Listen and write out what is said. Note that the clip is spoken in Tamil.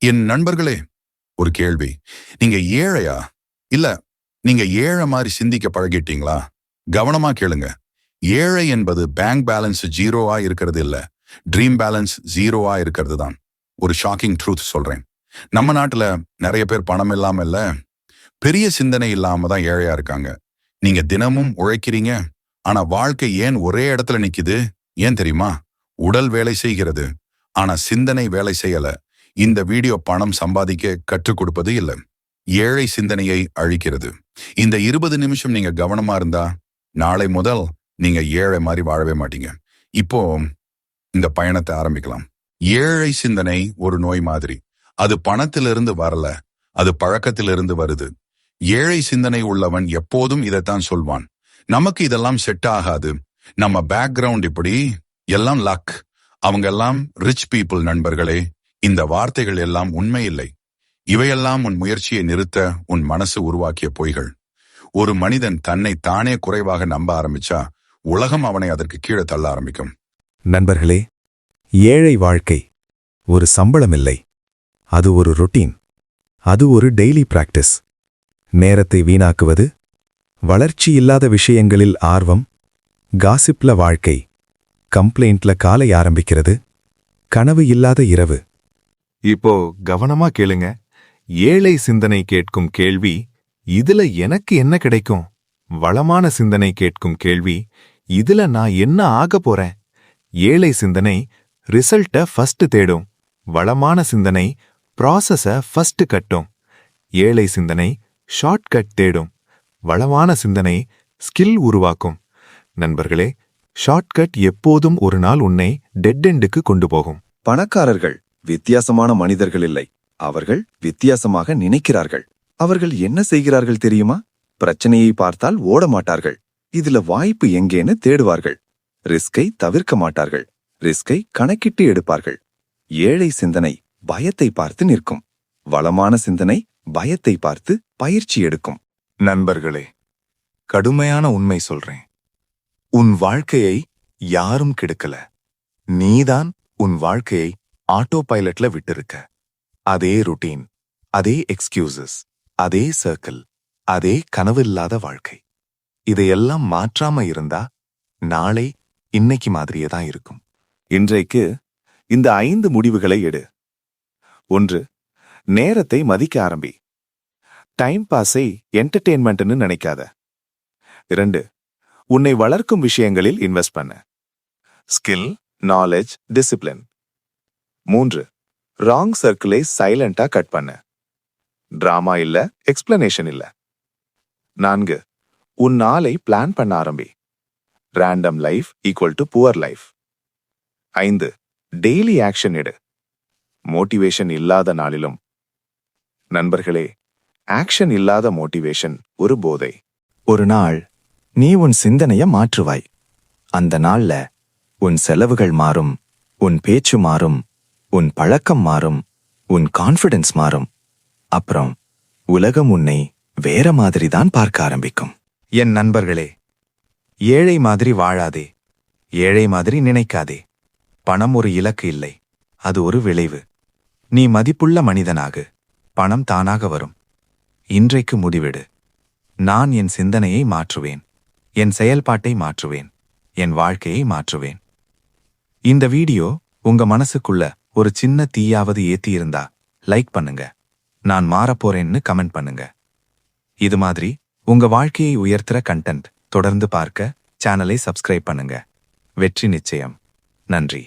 என் நண்பர்களே, ஒரு கேள்வி. நீங்க ஏழையா? இல்ல நீங்க ஏழை மாதிரி சிந்திக்க பழகிட்டீங்களா? கவனமா கேளுங்க. ஏழை என்பது பேங்க் பேலன்ஸ் ஜீரோவா இருக்கிறது இல்ல, ட்ரீம் பேலன்ஸ் ஜீரோவா இருக்கிறது தான். ஒரு ஷாக்கிங் ட்ரூத் சொல்றேன். நம்ம நாட்டுல நிறைய பேர் பணம் இல்லாம இல்ல, பெரிய சிந்தனை இல்லாம தான் ஏழையா இருக்காங்க. நீங்க தினமும் உழைக்கிறீங்க, ஆனா வாழ்க்கை ஏன் ஒரே இடத்துல நிக்குது? ஏன் தெரியுமா? உடல் வேலை செய்கிறது, ஆனா சிந்தனை வேலை செய்யல. இந்த வீடியோ பணம் சம்பாதிக்க கற்றுக் கொடுப்பது இல்ல, ஏழை சிந்தனையை அழிக்கிறது. இந்த 20 நிமிஷம் நீங்க கவனமா இருந்தா நாளை முதல் நீங்க ஏழை மாதிரி வாழவே மாட்டீங்க. இப்போ இந்த பயணத்தை ஆரம்பிக்கலாம். ஏழை சிந்தனை ஒரு நோய் மாதிரி. அது பணத்திலிருந்து வரல, அது பழக்கத்திலிருந்து வருது. ஏழை சிந்தனை உள்ளவன் எப்போதும் இதைத்தான் சொல்வான், நமக்கு இதெல்லாம் செட் ஆகாது, நம்ம பேக்ரவுண்ட் இப்படி, எல்லாம் லக், அவங்க எல்லாம் ரிச் பீப்புள். நண்பர்களே, இந்த வார்த்தைகள் எல்லாம் உண்மை இல்லை. இவையெல்லாம் உன் முயற்சியை நிறுத்த உன் மனசு உருவாக்கிய பொய்கள். ஒரு மனிதன் தன்னை தானே குறைவாக நம்ப ஆரம்பிச்சா உலகம் அவனை அதற்கு கீழே தள்ள ஆரம்பிக்கும். நண்பர்களே, ஏழை வாழ்க்கை ஒரு சம்பளம் இல்லை, அது ஒரு ரொட்டீன், அது ஒரு டெய்லி பிராக்டிஸ். நேரத்தை வீணாக்குவது, வளர்ச்சி இல்லாத விஷயங்களில் ஆர்வம், காசிப்ல வாழ்க்கை, கம்ப்ளைண்ட்ல காலை ஆரம்பிக்கிறது, கனவு இல்லாத இரவு. இப்போ கவனமா கேளுங்க. ஏழை சிந்தனை கேட்கும் கேள்வி, இதுல எனக்கு என்ன கிடைக்கும்? வளமான சிந்தனை கேட்கும் கேள்வி, இதுல நான் என்ன ஆக போறேன்? ஏழை சிந்தனை ரிசல்ட்ட ஃபர்ஸ்ட் தேடும், வளமான சிந்தனை ப்ராசஸ ஃபர்ஸ்ட் கட்டும். ஏழை சிந்தனை ஷார்ட்கட் தேடும், வளமான சிந்தனை ஸ்கில் உருவாக்கும். நண்பர்களே, ஷார்ட்கட் எப்போதும் ஒரு நாள் உன்னை டெட் எண்டுக்கு கொண்டு போகும். பணக்காரர்கள் வித்தியாசமான மனிதர்கள் இல்லை, அவர்கள் வித்தியாசமாக நினைக்கிறார்கள். அவர்கள் என்ன செய்கிறார்கள் தெரியுமா? பிரச்சனையை பார்த்தால் ஓட மாட்டார்கள், இதுல வாய்ப்பு எங்கேன்னு தேடுவார்கள். ரிஸ்கை தவிர்க்க மாட்டார்கள், ரிஸ்கை கணக்கிட்டு எடுப்பார்கள். ஏழை சிந்தனை பயத்தை பார்த்து நிற்கும், வளமான சிந்தனை பயத்தை பார்த்து பயிற்சி எடுக்கும். நண்பர்களே, கடுமையான உண்மை சொல்றேன். உன் வாழ்க்கையை யாரும் கெடுக்கல, நீதான் உன் வாழ்க்கையை ஆட்டோ பைலட்ல விட்டிருக்க. அதே ருட்டீன், அதே எக்ஸ்கியூசஸ், அதே சர்க்கிள், அதே கனவில்லாத வாழ்க்கை. இதையெல்லாம் மாற்றாம இருந்தா நாளை இன்னைக்கு மாதிரியே தான் இருக்கும். இன்றைக்கு இந்த 5 முடிவுகளை எடு. 1. நேரத்தை மதிக்க ஆரம்பி. டைம் பாஸை என்டர்டெயின்மெண்ட்னு நினைக்காத. 2. உன்னை வளர்க்கும் விஷயங்களில் இன்வெஸ்ட் பண்ண. Skill, knowledge, discipline. 3. ராங் சர்க்கிளை சைலண்டா கட் பண்ண. டிராமா இல்ல, எக்ஸ்பிளனேஷன் இல்ல. 4. உன் நாளை பிளான் பண்ண ஆரம்பி. Random life equal to poor life. 5. Daily action எடு, மோட்டிவேஷன் இல்லாத நாளிலும். நண்பர்களே, ஆக்ஷன் இல்லாத மோட்டிவேஷன் ஒரு போதை. ஒரு நாள் நீ உன் சிந்தனைய மாற்றுவாய். அந்த நாள்ல உன் செலவுகள் மாறும், உன் பேச்சு மாறும், உன் பழக்கம் மாறும், உன் கான்ஃபிடன்ஸ் மாறும். அப்புறம் உலகம் உன்னை வேற மாதிரி தான் பார்க்க ஆரம்பிக்கும். என் நண்பர்களே, ஏழை மாதிரி வாழாதே, ஏழை மாதிரி நினைக்காதே. பணம் ஒரு இலக்கு இல்லை, அது ஒரு விளைவு. நீ மதிப்புள்ள மனிதனாகு, பணம் தானாக வரும். இன்றைக்கு முடிவெடு. நான் என் சிந்தனையை மாற்றுவேன், என் செயல்பாட்டை மாற்றுவேன், என் வாழ்க்கையை மாற்றுவேன். இந்த வீடியோ உங்க மனசுக்குள்ள ஒரு சின்ன தீயாவது ஏத்தியிருந்தா லைக் பண்ணுங்க, நான் மாறப்போறேன்னு கமெண்ட் பண்ணுங்க. இது மாதிரி உங்க வாழ்க்கையை உயர்த்துற கண்டென்ட் தொடர்ந்து பார்க்க சேனலை சப்ஸ்கிரைப் பண்ணுங்க. வெற்றி நிச்சயம். நன்றி.